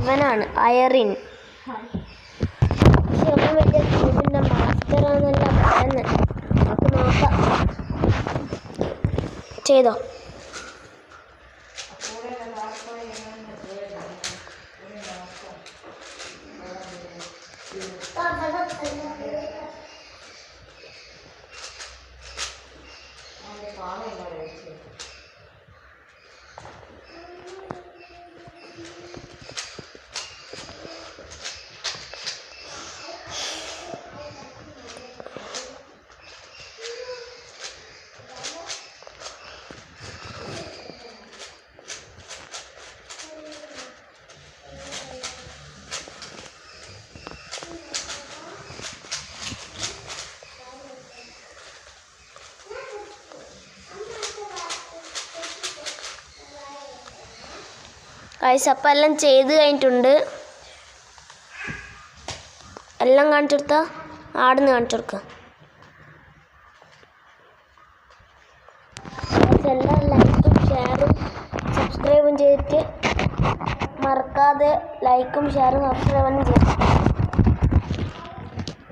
ഇവനാണ് അയറിൻ. പക്ഷെ അവൻ വലിയ ക്യൂബിൻ്റെ മാസ്റ്ററാന്നല്ല പറയുന്നത്. നമുക്ക് നോക്കാം. ചെയ്തോ? ഗൈസ്, അപ്പം എല്ലാം ചെയ്ത് കഴിഞ്ഞിട്ടുണ്ട്. എല്ലാം കാണിച്ചു കൊടുത്താൽ ആടുന്ന് കാണിച്ചു കൊടുക്കുക. എല്ലാം ലൈക്കും ഷെയറും സബ്സ്ക്രൈബും ചെയ്തിട്ട് മറക്കാതെ ലൈക്കും ഷെയറും സബ്സ്ക്രൈബും ചെയ്യും.